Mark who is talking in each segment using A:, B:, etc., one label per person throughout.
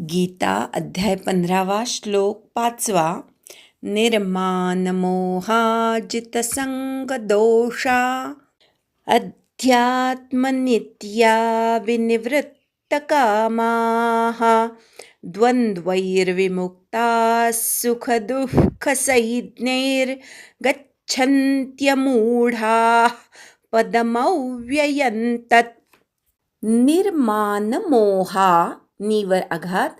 A: गीता अध्याय 15 श्लोक 5. निर्मानमोहाजितसंगदोषा अध्यात्मनित्या विनिवृत्तकामाः द्वन्द्वैर्विमुक्ताः सुखदुःखसंज्ञैर्गच्छन्त्यमूढाः पदमव्ययं तत्. निर्मानमोहा नीवर आघात,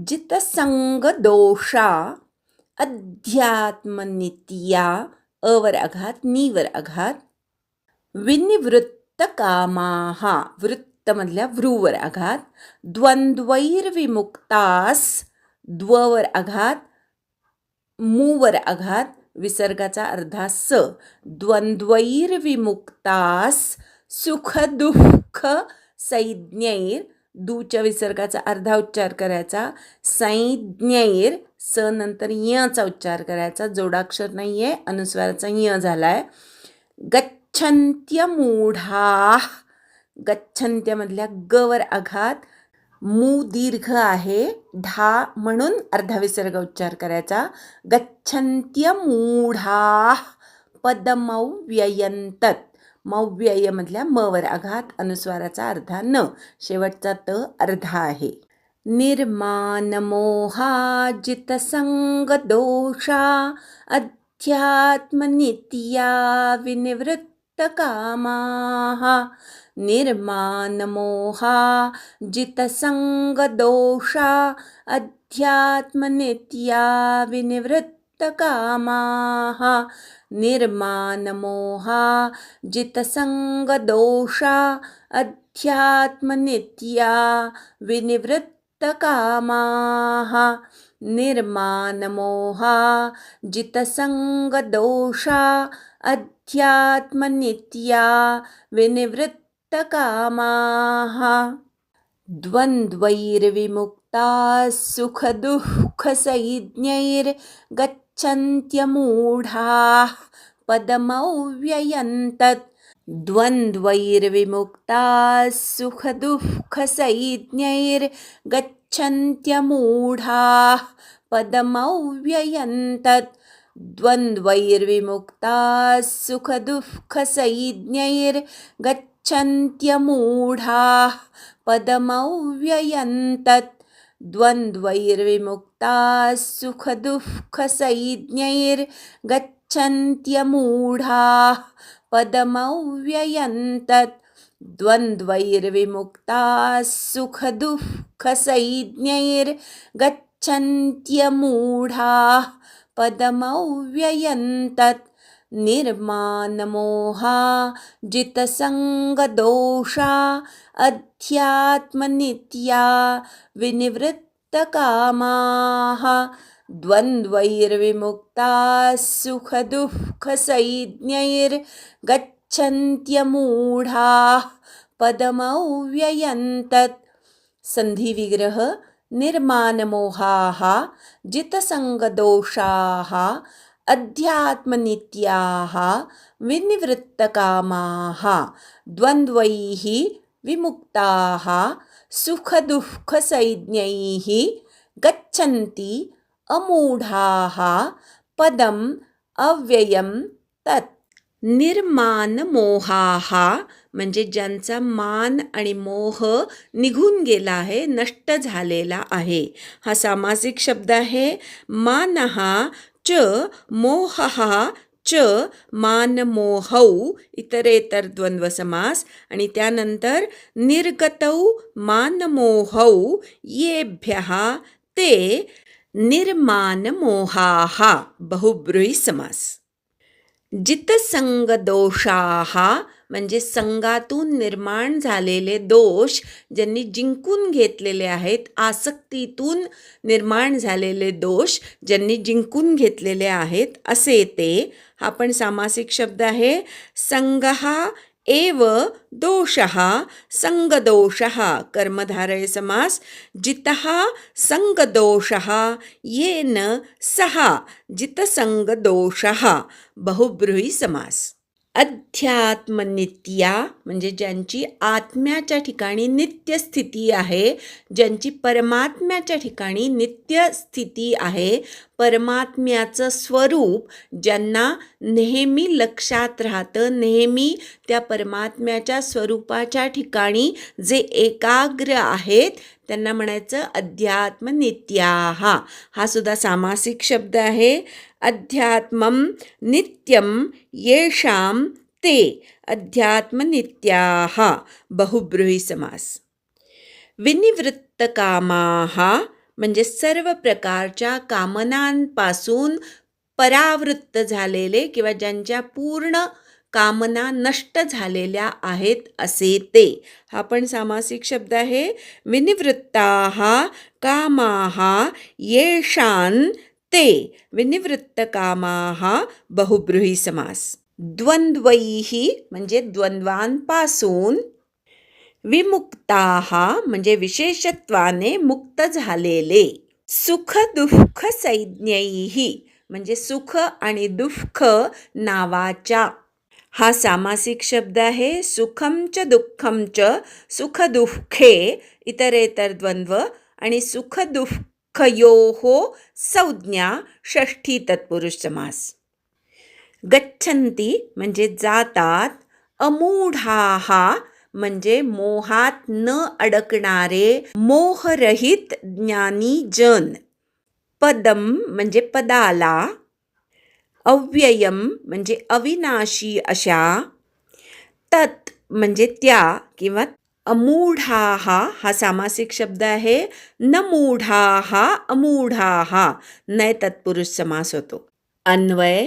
A: जितसंग दोषा अध्यात्मनित्या अवर आघात नीवर आघात, विनिवृत्त कामाहा वृत्त मधल्या वृवर आघात, द्वंद्वैर्विमुक्तास द्ववर आघात मूवर आघात विसर्गाचा अर्धा स, द्वंद्वैर्विमुक्तास सुख दुःख संज्ञैर दूच्या विसर्गाचा अर्धा उच्चार करायचा, संज्ञैर स नंतर यचा उच्चार करायचा, जोडाक्षर नाहीये, अनुस्वाराचा य झालाय. गच्छन्त्य मूढा गच्छन्त्य मधल्या गवर आघात, मू दीर्घ आहे, ढा म्हणून अर्धा विसर्ग उच्चार करायचा. गच्छन्त्य मूढा पदमव्ययंतत, मव्यय मधल्या मवर आघात, अनुस्वाराचा अर्धा न, शेवटचा त अर्धा आहे. निर्मानमोहाजितसंगदोषा अध्यात्मनित्या विनिवृत्तकामाः. निर्मानमोहाजितसंगदोषा अध्यात्मनित्या विनिवृत्तकामाः. निर्मानमोहाजितसंगदोषा अध्यात्मनित्या विनिवृत्तकामाः. निर्मानमोहाजितसंगदोषा अध्यात्मनित्या विनिवृत्तकामाः. द्वन्द्वैर्विमुक्ताः सुखदुःखसंज्ञैर्गच्छन्त्यमूढाः पदमव्ययं तत्. द्वन्द्वैर्विमुक्ताः सुखदुःखसंज्ञैर्गच्छन्त्यमूढाः पदमव्ययं तत्. द्वन्द्वैर्विमुक्ताः सुखदुःखसंज्ञैर्गच्छन्त्यमूढाः पदमव्ययं तत्. द्वन्द्वैर्विमुक्ताः सुखदुःखसंज्ञैर्गच्छन्त्यमूढाः पदमव्ययं तत्. द्वन्द्वैर्विमुक्ताः सुखदुःखसंज्ञैर्गच्छन्त्यमूढाः पदमव्ययं तत्. निर्मानमोहाजितसंगदोषा अध्यात्मनित्या विनिवृत्तकामाः. द्वन्द्वैर्विमुक्ताः सुखदुःखसंज्ञैर्गच्छन्त्यमूढाः पदमव्ययं तत्. संधी विग्रह. निर्मानमोहाः जितसंगदोषाः अध्यात्मनित्याः विनिवृत्तकामाः. द्वन्द्वैः विमुक्ताः सुखदुःखसंज्ञैः गच्छन्ति अमूढाः पदम अव्ययं तत्. निर्मानमोहाः म्हणजे ज्यांचा मान आणि मोह निघून गेला आहे, नष्ट झालेला आहे. हा सामासिक शब्द आहे. मानः च मोहः च मानमोहौ इतरेतर द्वंद्व समास, आणि त्यानंतर निर्गतौ मानमोहौ येभ्यः ते निर्मानमोहाः बहुब्रूही समास. जितसंगदोषाः म्हणजे संगातून निर्माण झालेले दोष ज्यांनी जिंकून घेतलेले आहेत, आसक्तीतून निर्माण झालेले दोष ज्यांनी जिंकून घेतलेले आहेत असे ते. हा पण सामासिक शब्द आहे. संगः एव दोषः संगदोषः कर्मधारय समास. जितः संगदोषः येन सः जितसंगदोषः बहुब्रूही समास. अध्यात्मनित्या म्हणजे ज्यांची आत्म्याच्या ठिकाणी नित्य स्थिती आहे, ज्यांची परमात्म्याच्या ठिकाणी नित्य स्थिती आहे, परमात्म्याचं स्वरूप ज्यांना नेहमी लक्षात राहतं, नेहमी त्या परमात्म्याच्या स्वरूपाच्या ठिकाणी जे एकाग्र आहेत त्यांना म्हणायचं अध्यात्मनित्याः. हा सुद्धा सामासिक शब्द आहे. अध्यात्मं नित्यं येषां ते अध्यात्मनित्याः. बहुब्रूही समास. विनिवृत्तकामाः म्हणजे सर्व प्रकारच्या कामनांपासून परावृत्त झालेले किंवा ज्यांच्या पूर्ण कामना नष्ट झालेल्या आहेत असे ते. हा पण सामासिक शब्द आहे. विनिवृत्ताः कामाः येषां ते विनिवृत्तकामाः. बहुब्रूही समास. द्वंद्वैः म्हणजे द्वंद्वांपासून. विमुक्ताः म्हणजे विशेषत्वाने मुक्त झालेले. सुख दुःख संज्ञैः म्हणजे सुख आणि दुःख नावाच्या. हा सामासिक शब्द आहे. सुखं च दुःखं च सुख दुःखे इतरेतर द्वंद्व आणि सुख दुःखयोः संज्ञा षष्ठी तत्पुरुष समास. गच्छन्ति म्हणजे जातात. अमूढाः म्हणजे मोहात न अडकणारे मोहरहित ज्ञानी जन. पदम म्हणजे पदाला. अव्ययम म्हणजे अविनाशी अशा. तत् म्हणजे त्या किंवा अमूढाः हा सामासिक शब्द आहे. न मूढाः अमूढाः नय तत्पुरुष समास होतो. अन्वय.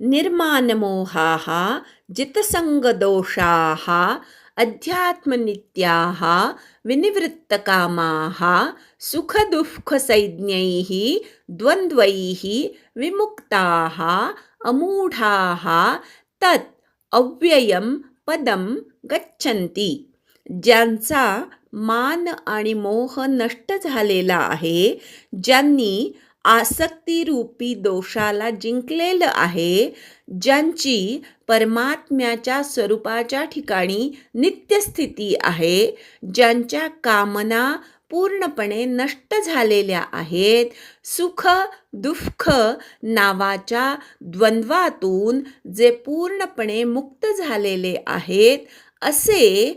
A: निर्मानमोहाः जितसंगदोषाः अध्यात्मनित्याः विनिवृत्तकामाः सुखदुःखसंज्ञैः द्वन्द्वैः विमुक्ताः अमूढाः तत् अव्ययं पदं गच्छन्ति. ज्यांचा मान आणि मोह नष्ट झालेला आहे, ज्यांनी आसक्तीरूपी दोषाला जिंकलेलं आहे, ज्यांची परमात्म्याच्या स्वरूपाच्या ठिकाणी नित्यस्थिती आहे, ज्यांच्या कामना पूर्णपणे नष्ट झालेल्या आहेत, सुख दुःख नावाच्या द्वंद्वातून जे पूर्णपणे मुक्त झालेले आहेत, असे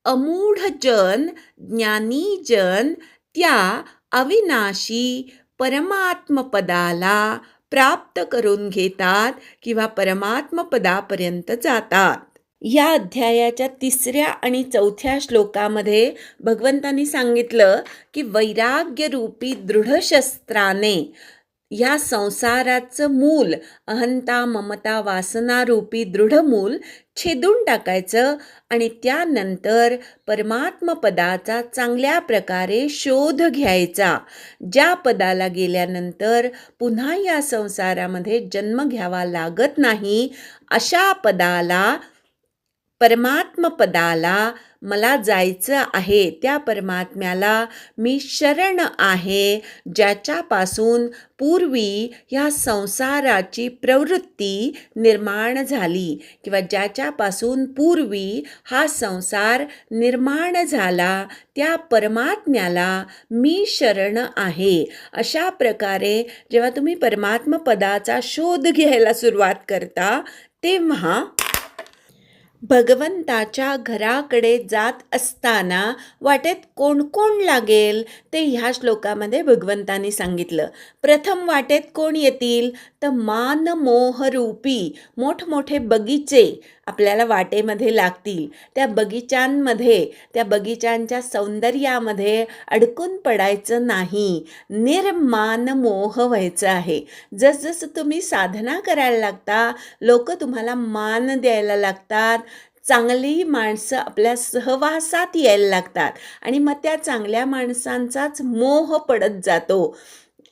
A: अमूढजन ज्ञानीजन त्या अविनाशी परमात्मपदाला प्राप्त करून घेतात किंवा परमात्मपदापर्यंत जातात. या अध्यायाच्या 3ऱ्या आणि 4थ्या श्लोकामध्ये भगवंतांनी सांगितलं की वैराग्यरूपी दृढशस्त्राने ह्या संसाराचं मूल, अहंता ममता वासनारूपी दृढमूल छेदून टाकायचं आणि त्यानंतर परमात्मपदाचा चांगल्या प्रकारे शोध घ्यायचा. ज्या पदाला गेल्यानंतर पुन्हा या संसारामध्ये जन्म घ्यावा लागत नाही, अशा पदाला, परमात्मपदाला मला जायचं आहे. त्या परमात्म्याला मी शरण आहे, ज्याच्यापासून पूर्वी ह्या संसाराची प्रवृत्ती निर्माण झाली किंवा ज्याच्यापासून पूर्वी हा संसार निर्माण झाला, त्या परमात्म्याला मी शरण आहे. अशा प्रकारे जेव्हा तुम्ही परमात्मपदाचा शोध घ्यायला सुरुवात करता, तेव्हा भगवंताच्या घराकडे जात असताना वाटेत कोण कोण लागेल ते ह्या श्लोकामध्ये भगवंतांनी सांगितलं. प्रथम वाटेत कोण येतील तर मान मोहरूपी मोठमोठे बगीचे आपल्याला वाटेमध्ये लागतील. त्या बगीचांमध्ये, त्या बगीचांच्या सौंदर्यामध्ये अडकून पडायचं नाही, निर्मान मोह व्हायचं आहे. जसजसं तुम्ही साधना करायला लागता, लोक तुम्हाला मान द्यायला लागतात, चांगली माणसं आपल्या सहवासात यायला लागतात आणि मग त्या चांगल्या माणसांचाच मोह पडत जातो.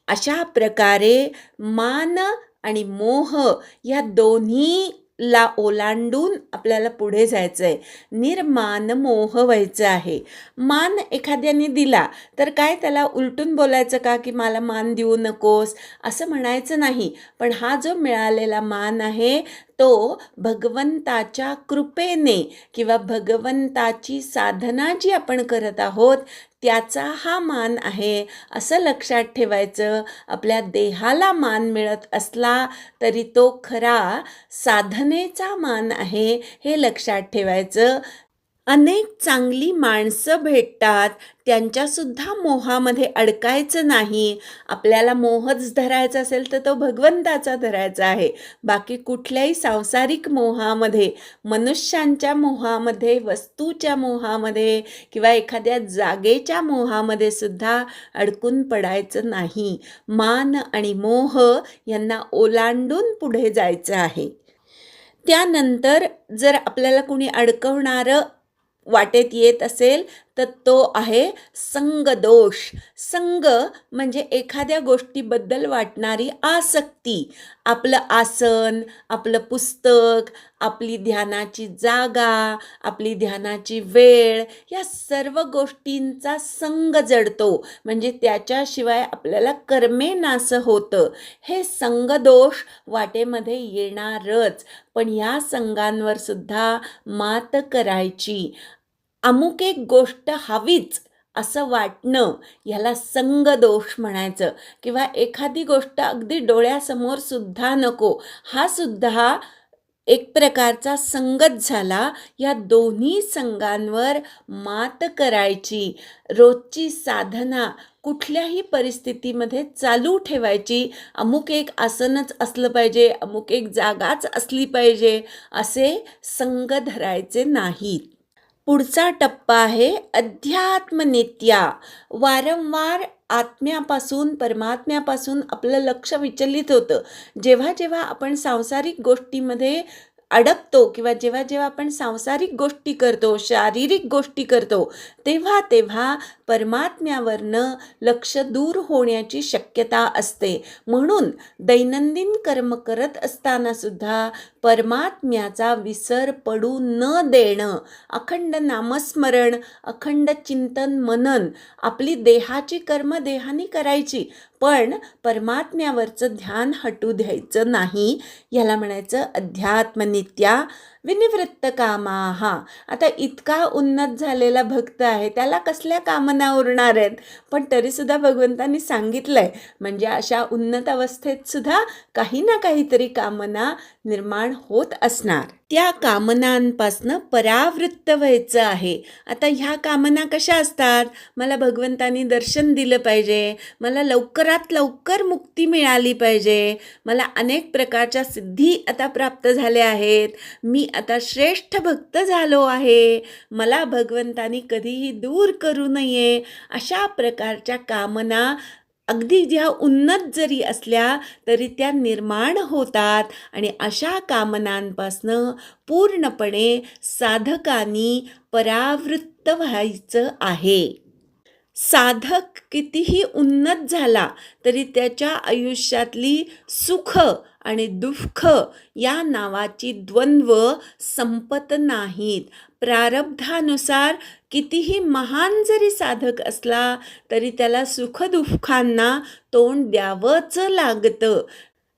A: अशा प्रकारे मान आणि मोह या दोन्हीला ओलांडून आपल्याला पुढे जायचं आहे. निर्मान मोह व्हायचं आहे. मान एखाद्याने दिला तर काय त्याला उलटून बोलायचं का की मला मान देऊ नकोस असं म्हणायचं नाही. पण हा जो मिळालेला मान आहे तो भगवंताच्या कृपेने किंवा भगवंताची साधना जी आपण करत आहोत त्याचा हा मान आहे असं लक्षात ठेवायचं. आपल्या देहाला मान मिळत असला तरी तो खरा साधनेचा मान आहे हे लक्षात ठेवायचं. अनेक चांगली माणसं भेटतात, त्यांच्यासुद्धा मोहामध्ये अडकायचं नाही. आपल्याला मोहच धरायचा असेल तर तो भगवंताचा धरायचा आहे. बाकी कुठल्याही सांसारिक मोहामध्ये, मनुष्यांच्या मोहामध्ये, वस्तूच्या मोहामध्ये किंवा एखाद्या जागेच्या मोहामध्ये सुद्धा अडकून पडायचं नाही. मान आणि मोह यांना ओलांडून पुढे जायचं आहे. त्यानंतर जर आपल्याला कुणी अडकवणारं वाटेत येत असेल तर तो आहे संगदोष. संग म्हणजे एखाद्या गोष्टीबद्दल वाटणारी आसक्ती. आपलं आसन, आपलं पुस्तक, आपली ध्यानाची जागा, आपली ध्यानाची वेळ या सर्व गोष्टींचा संग जडतो. म्हणजे त्याच्याशिवाय आपल्याला कर्मेनासं होतं. हे संगदोष वाटेमध्ये येणारच. पण या संगांवर सुद्धा मात करायची. अमुक एक गोष्ट हवीच असं वाटणं ह्याला संगदोष म्हणायचं. किंवा एखादी गोष्ट अगदी डोळ्यासमोर सुद्धा नको हा सुद्धा एक प्रकारचा संगत झाला. या दोन्ही संगांवर मात करायची. रोजची साधना कुठल्याही परिस्थितीमध्ये चालू ठेवायची. अमुक एक आसनच असलं पाहिजे, अमुक एक जागाच असली पाहिजे असे संग धरायचे नाहीत. पुढचा टप्पा आहे अध्यात्मनित्या. वारंवार आत्म्यापासून परमात्म्यापासून आपलं लक्ष विचलित होतं. जेव्हा जेव्हा आपण सांसारिक गोष्टीमध्ये अडकतो किंवा जेव्हा जेव्हा आपण सांसारिक गोष्टी करतो, शारीरिक गोष्टी करतो, तेव्हा तेव्हा परमात्म्यावरनं लक्ष दूर होण्याची शक्यता असते. म्हणून दैनंदिन कर्म करत असताना सुद्धा परमात्म्याचा विसर पडू न देणं, अखंड नामस्मरण, अखंड चिंतन मनन, आपली देहाची कर्म देहानी करायची पण परमात्म्यावरचं ध्यान हटू द्यायचं नाही. याला म्हणायचं अध्यात्मनित्या. विनिवृत्त कामाहा. आता इतका उन्नत झालेला भक्त आहे, त्याला कसल्या कामना उरणार आहेत? पण तरीसुद्धा भगवंतांनी सांगितलं आहे. म्हणजे अशा उन्नत अवस्थेत सुद्धा काही ना काहीतरी कामना निर्माण होत असणार. त्या कामनांपासनं परावृत्त व्हायचं आहे. आता ह्या कामना कशा असतात? मला भगवंतांनी दर्शन दिलं पाहिजे, मला लवकरात लवकर मुक्ती मिळाली पाहिजे, मला अनेक प्रकारच्या सिद्धी आता प्राप्त झाल्या आहेत, मी आता श्रेष्ठ भक्त झालो आहे, मला भगवंतांनी कधीही दूर करू नये. अशा प्रकारच्या कामना अगदी ज्या उन्नत जरी असल्या तरी त्या निर्माण होतात. आणि अशा कामनांपासनं पूर्णपणे साधकांनी परावृत्त व्हायचं आहे. साधक कितीही उन्नत झाला तरी त्याच्या आयुष्यातली सुख आणि दुःख या नावाची द्वंद्व संपत नाहीत. प्रारब्धानुसार कितीही महान जरी साधक असला तरी त्याला सुखदुःखांना तोंड द्यावंच लागतं.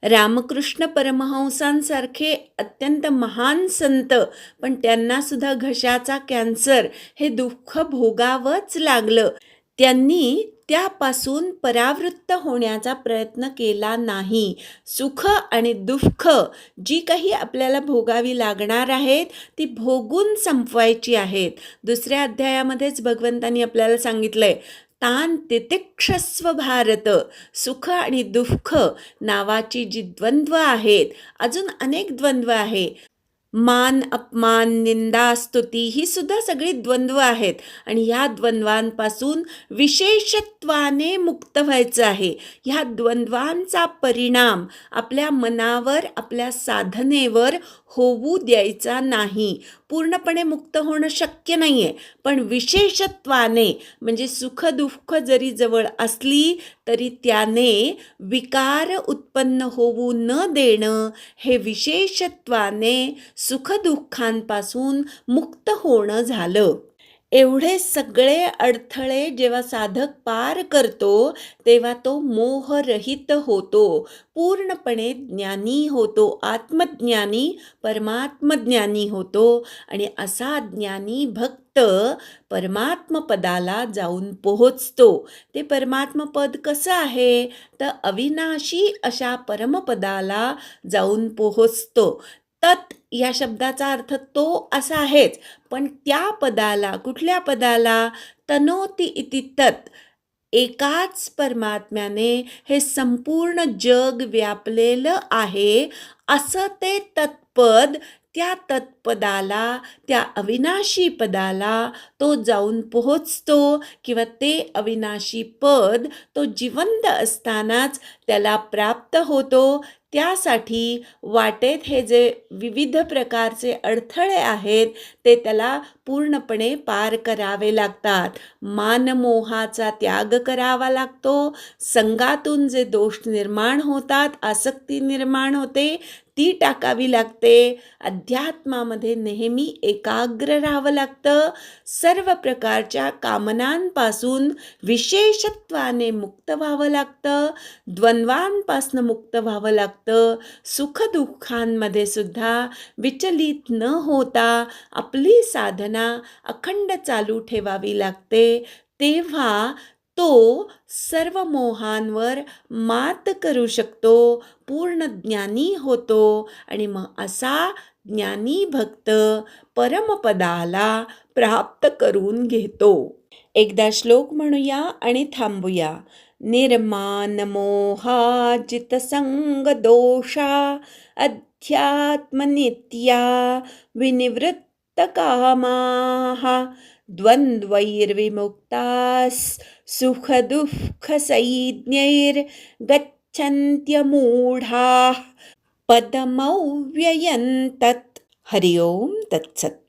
A: रामकृष्ण परमहंसांसारखे अत्यंत महान संत, पण त्यांनासुद्धा घशाचा कॅन्सर हे दुःख भोगावंच लागलं. त्यांनी त्यापासून परावृत्त होण्याचा प्रयत्न केला नाही. सुख आणि दुःख जी काही आपल्याला भोगावी लागणार आहेत ती भोगून संपवायची आहेत. दुसऱ्या अध्यायामध्येच भगवंतांनी आपल्याला सांगितलंय, तान तितिक्षस्व भारत. सुख आणि दुःख नावाची जी द्वंद्व आहेत, अजून अनेक द्वंद्व आहे. मान अपमान निंदा स्तुती ही सुद्धा सगळी द्वंद्व आहेत. आणि ह्या द्वंद्वांपासून विशेषत्वाने मुक्त व्हायचं आहे. ह्या द्वंद्वांचा परिणाम आपल्या मनावर, आपल्या साधनेवर होऊ द्यायचा नाही. पूर्णपणे मुक्त होणं शक्य नाही आहे, पण विशेषत्वाने म्हणजे सुखदुःख जरी जवळ असली तरी त्याने विकार उत्पन्न होऊ न देणं, हे विशेषत्वाने सुखदुःखांपासून मुक्त होणं झालं. एवढे सगळे अडथळे जेव्हा साधक पार करतो, तेव्हा तो मोहरहित होतो. पूर्णपणे ज्ञानी होतो. आत्मज्ञानी, परमात्मज्ञानी होतो आणि असा ज्ञानी भक्त परमात्मपदाला जाऊन पोहोचतो. ते परमात्मपद कसं आहे? तर अविनाशी अशा परमपदाला जाऊन पोहोचतो. तत् या शब्दाचा अर्थ तो असा आहेच, पण त्या पदाला, कुठल्या पदाला? तनोती इति तत्. एकाच परमात्म्याने हे संपूर्ण जग व्यापलेलं आहे, असं ते तत्पद, त्या तत्पदाला, त्या अविनाशी पदाला तो जाऊन पोहोचतो किंवा ते अविनाशी पद तो जिवंत असतानाच त्याला प्राप्त होतो. त्यासाठी वाटेत हे जे विविध प्रकारचे अडथळे आहेत ते त्याला पूर्णपणे पार करावे लागतात. मानमोहाचा त्याग करावा लागतो. संगातून जे दोष निर्माण होतात, आसक्ती निर्माण होते, ती टाकावी लागते. अध्यात्मामध्ये नेहमी एकाग्र राहावं लागतं. सर्व प्रकारच्या कामनांपासून विशेषत्वाने मुक्त व्हावं लागतं. द्वंद्वांपासून मुक्त व्हावं लागतं. सुखदुःखांमध्ये सुद्धा विचलित न होता आपली साधना अखंड चालू ठेवावी लागते. तेव्हा तो सर्व मोहांवर मात करू शकतो, पूर्ण ज्ञानी होतो आणि मग असा ज्ञानी भक्त परमपदाला प्राप्त करून घेतो. एकदा श्लोक म्हणूया आणि थांबूया. निर्माण मोहाजित संग दोषा अध्यात्मनित्या विनिवृत्त कामाः द्वन्द्वैर्विमुक्ताः सुखदुःखसंज्ञैर्गच्छन्त्यमूढाः पदमव्ययं तत्. हरि ओम तत्सत्.